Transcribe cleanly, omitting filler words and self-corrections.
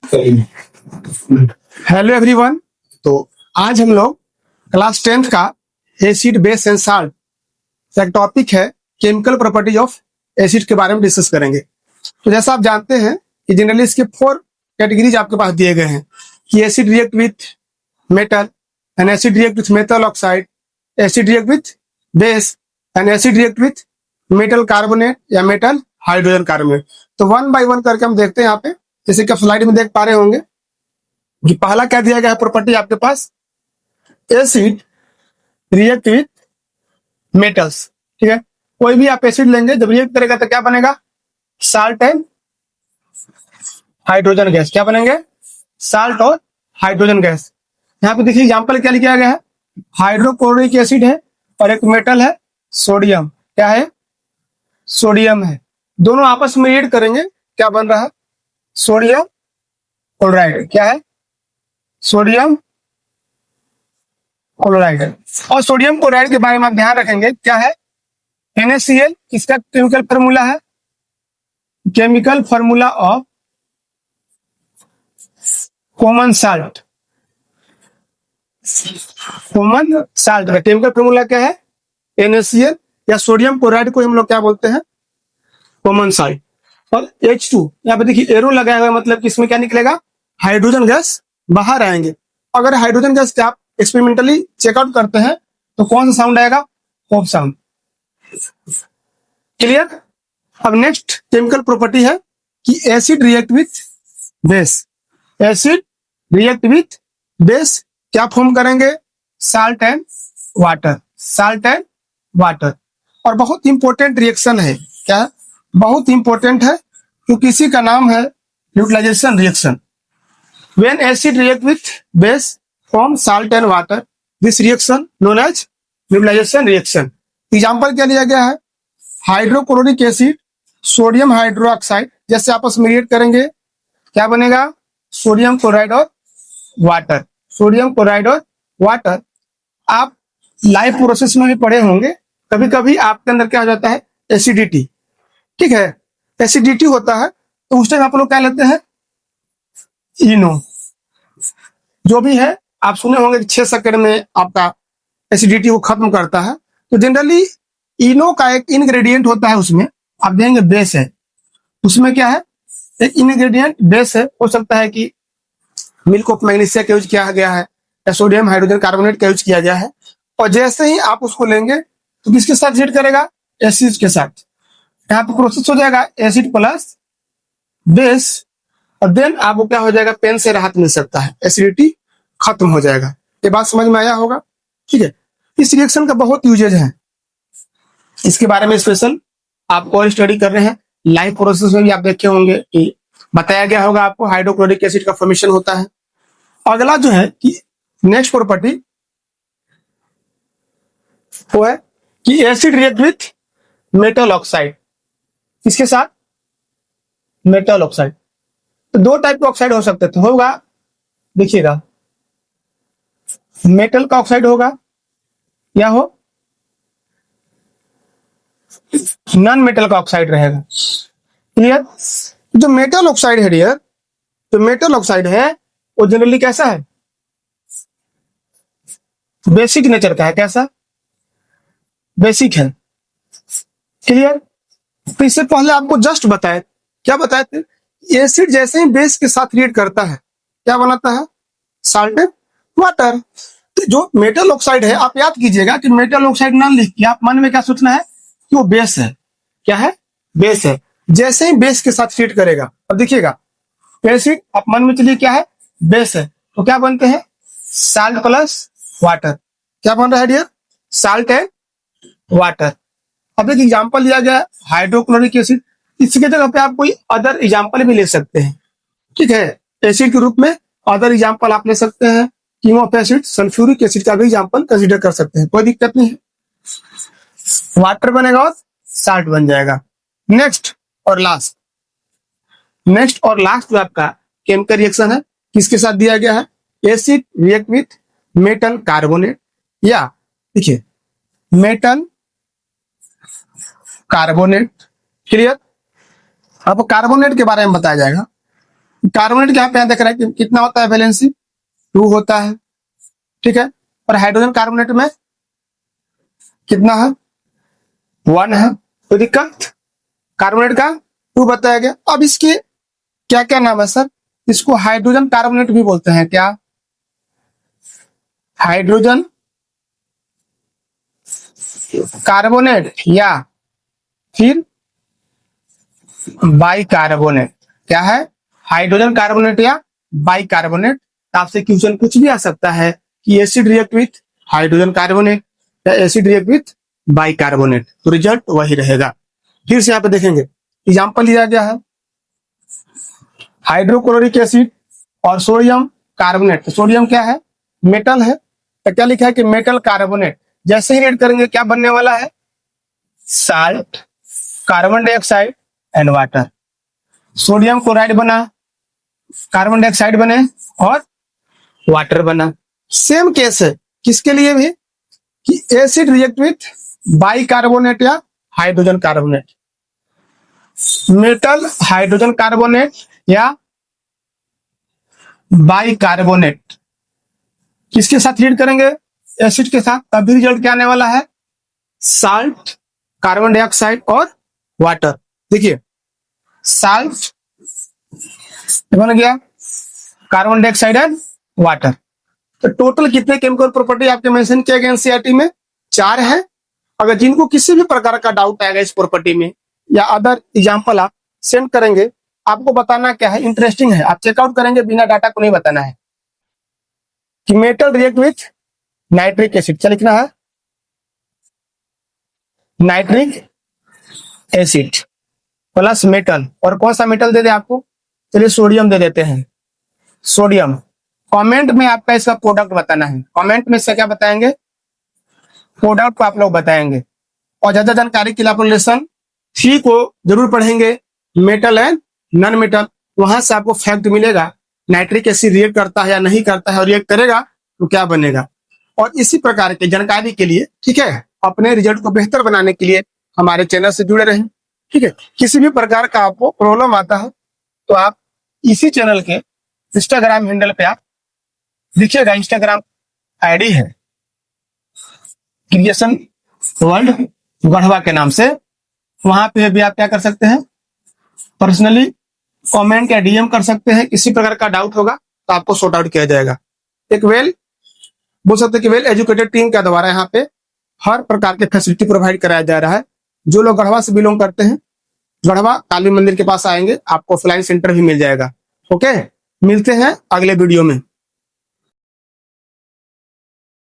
Hello everyone. तो आज हम लोग क्लास 10th का एसिड बेस एंड साल्ट एक टॉपिक है केमिकल प्रॉपर्टीज ऑफ एसिड के बारे में डिस्कस करेंगे। तो जैसा आप जानते हैं कि जनरली इसके 4 कैटेगरीज आपके पास दिए गए हैं कि acid react with metal and acid react with metal oxide, acid react with base and acid react with metal carbonate या मेटल हाइड्रोजन कार्बोनेट। तो 1 बाय 1 करके हम देखते हैं यहाँ पे। जैसे कि आप स्लाइड में देख पा रहे होंगे कि पहला क्या दिया गया है प्रॉपर्टी आपके पास, एसिड रिएक्ट विथ मेटल्स। ठीक है, कोई भी आप एसिड लेंगे जब रिएक्ट करेगा तो क्या बनेगा, साल्ट एंड हाइड्रोजन गैस। क्या बनेंगे, साल्ट और हाइड्रोजन गैस। यहाँ पे देखिए एग्जांपल क्या लिखा गया है, हाइड्रोक्लोरिक एसिड है और एक मेटल है सोडियम। क्या है, सोडियम है। दोनों आपस में रिएक्ट करेंगे, क्या बन रहा है, सोडियम क्लोराइड। क्या है, सोडियम क्लोराइड। और सोडियम क्लोराइड के बारे में आप ध्यान रखेंगे, क्या है, NaCl। इसका केमिकल फार्मूला है, chemical formula of common salt. Common salt का केमिकल फार्मूला क्या है, NaCl, या सोडियम क्लोराइड को हम लोग क्या बोलते हैं, कॉमन साल्ट। और H2 यहाँ पे देखिए एरो लगाया हुआ है, मतलब कि इसमें क्या निकलेगा, हाइड्रोजन गैस बाहर आएंगे। अगर हाइड्रोजन गैस के आप एक्सपेरिमेंटली चेकआउट करते हैं तो कौन सा साउंड आएगा, होप साउंड। क्लियर। अब नेक्स्ट केमिकल प्रॉपर्टी है कि acid react with base. Acid react with base क्या फॉर्म करेंगे, salt and water. Salt and water. और बहुत इंपॉर्टेंट रिएक्शन है, क्या बहुत इंपॉर्टेंट है, क्योंकि इसी का नाम है neutralization reaction. When acid react with base form salt and water, this reaction known as neutralization reaction. Example क्या लिया गया है, हाइड्रोक्लोरिक एसिड सोडियम हाइड्रोक्साइड जैसे आपस में रिएक्ट करेंगे, क्या बनेगा, सोडियम क्लोराइड और वाटर। सोडियम क्लोराइड और वाटर। आप लाइव प्रोसेस में भी पढ़े होंगे, कभी कभी आपके अंदर क्या हो जाता है, एसिडिटी। ठीक है, एसिडिटी होता है तो उस टाइम आप लोग क्या लेते हैं, इनो। जो भी है आप सुने होंगे कि 6 सेकंड में आपका एसिडिटी को खत्म करता है। तो जनरली इनो का एक इंग्रेडिएंट होता है, उसमें आप देंगे बेस है। उसमें क्या है, एक इंग्रेडिएंट बेस है। हो सकता है कि मिल्क ऑफ मैग्नीशिया का यूज किया गया है या सोडियम हाइड्रोजन कार्बोनेट का यूज किया गया है। और जैसे ही आप उसको लेंगे तो किसके साथ रिएक्ट करेगा, एसिड के साथ। यहाँ पे प्रोसेस हो जाएगा एसिड प्लस बेस, और देन आपको क्या हो जाएगा, पेन से राहत मिल सकता है, एसिडिटी खत्म हो जाएगा। ये बात समझ में आया होगा। ठीक है, इस रिएक्शन का बहुत यूजेज है, इसके बारे में स्पेशल आप और स्टडी कर रहे हैं। लाइव प्रोसेस में भी आप देखे होंगे कि बताया गया होगा आपको, हाइड्रोक्लोरिक एसिड का फॉर्मेशन होता है। अगला जो है कि नेक्स्ट प्रॉपर्टी वो है कि acid react with metal oxide. किसके साथ, मेटल ऑक्साइड। तो 2 टाइप के ऑक्साइड हो सकते थे, होगा देखिएगा, मेटल का ऑक्साइड होगा या हो नॉन मेटल का ऑक्साइड रहेगा। क्लियर। जो मेटल ऑक्साइड है डियर, जो मेटल ऑक्साइड है वो जनरली कैसा है, बेसिक नेचर का है। कैसा, बेसिक है। क्लियर। तो इससे पहले आपको जस्ट बताए, क्या बताए थे, एसिड जैसे ही बेस के साथ रिएक्ट करता है क्या बनाता है, साल्ट एंड वाटर। तो जो मेटल ऑक्साइड है, आप याद कीजिएगा कि मेटल ऑक्साइड ना लिख के आप मन में क्या सोचना है कि वो बेस है। क्या है, बेस है। जैसे ही बेस के साथ रिएक्ट करेगा, अब देखिएगा एसिड, आप मन में चलिए क्या है, बेस है, तो क्या बनते हैं, साल्ट प्लस वाटर। क्या बन रहा है डियर, साल्ट एंड वाटर। अब एक एग्जाम्पल लिया गया हाइड्रोक्लोरिक एसिड, इसकी जगह पे आप कोई अदर एग्जाम्पल भी ले सकते हैं। ठीक है, एसिड के रूप में अदर एग्जाम्पल आप ले सकते हैं, king of acid, sulphuric acid का भी एग्जाम्पल कंसीडर कर सकते हैं, कोई दिक्कत नहीं है। वाटर बनेगा और साल्ट बन जाएगा। नेक्स्ट और लास्ट, नेक्स्ट और लास्ट जो आपका केमिकल रिएक्शन है, किसके साथ दिया गया है, acid react with metal carbonate, या देखिए मेटल कार्बोनेट। क्लियर। अब कार्बोनेट के बारे में बताया जाएगा। कार्बोनेट के यहाँ पे देख रहा है कि कितना होता है वैलेंसी, 2 होता है, ठीक है। और हाइड्रोजन कार्बोनेट में कितना है, 1 है। कोई दिक्कत, कार्बोनेट का 2 बताया गया। अब इसके क्या क्या नाम है सर, इसको हाइड्रोजन कार्बोनेट भी बोलते हैं, क्या, हाइड्रोजन कार्बोनेट या फिर बाइकार्बोनेट। क्या है, हाइड्रोजन कार्बोनेट या बाइकार्बोनेट। आपसे क्वेश्चन कुछ भी आ सकता है कि acid react with hydrogen carbonate या एसिड रिएक्ट विथ बाइकार्बोनेट, तो रिजल्ट वही रहेगा। फिर से यहाँ पे देखेंगे, एग्जाम्पल लिया गया है हाइड्रोक्लोरिक एसिड और सोडियम कार्बोनेट। सोडियम क्या है, मेटल है, तो क्या लिखा है कि मेटल कार्बोनेट। जैसे ही रेड करेंगे क्या बनने वाला है, salt, carbon dioxide and water. Sodium chloride बना, कार्बन डाइऑक्साइड बने और वाटर बना। सेम केस है किसके लिए भी, कि एसिड रिएक्ट विथ बाइकार्बोनेट या hydrogen carbonate. Metal hydrogen carbonate या बाइकार्बोनेट किसके साथ रीड करेंगे, एसिड के साथ, तभी रिजल्ट क्या आने वाला है, साल्ट, कार्बन डाइऑक्साइड और वाटर। देखिए साल्ट बन गया, कार्बन डाइऑक्साइड एंड वाटर। तो टोटल कितने केमिकल प्रॉपर्टी आपके मेंशन किए गए एनसीईआरटी में, 4 है। अगर जिनको किसी भी प्रकार का डाउट आएगा इस प्रॉपर्टी में या अदर एग्जांपल आप सेंड करेंगे, आपको बताना क्या है, इंटरेस्टिंग है, आप चेकआउट करेंगे, बिना डाटा को नहीं बताना है। कि metal react with nitric acid, क्या लिखना है, नाइट्रिक एसिड प्लस मेटल। और कौन सा मेटल दे दे आपको, चलिए सोडियम दे देते हैं। सोडियम, कमेंट में आपका इसका प्रोडक्ट बताना है। कमेंट में इसका क्या बताएंगे, प्रोडक्ट को आप लोग बताएंगे। और ज्यादा जानकारी के लिए आप लेसन 3 को जरूर पढ़ेंगे, मेटल एंड नॉन मेटल। वहां से आपको फैक्ट मिलेगा, नाइट्रिक एसिड रिएक्ट करता है या नहीं करता है, और रिएक्ट करेगा तो क्या बनेगा। और इसी प्रकार की जानकारी के लिए, ठीक है, अपने रिजल्ट को बेहतर बनाने के लिए हमारे चैनल से जुड़े रहें, ठीक है। किसी भी प्रकार का आपको प्रॉब्लम आता है तो आप इसी चैनल के इंस्टाग्राम हैंडल पे आप देखिएगा, इंस्टाग्राम आईडी है क्रिएशन वर्ल्ड गढ़वा के नाम से। वहां पे भी आप क्या कर सकते हैं, पर्सनली कमेंट या डीएम कर सकते हैं। किसी प्रकार का डाउट होगा तो आपको सॉर्ट आउट किया जाएगा। एक बोल सकते हैं कि वेल एजुकेटेड टीम के द्वारा यहाँ पे हर प्रकार के फैसिलिटी प्रोवाइड कराया जा रहा है। जो लोग गढ़वा से बिलोंग करते हैं, गढ़वा काली मंदिर के पास आएंगे, आपको ऑफलाइन सेंटर भी मिल जाएगा। ओके, मिलते हैं अगले वीडियो में।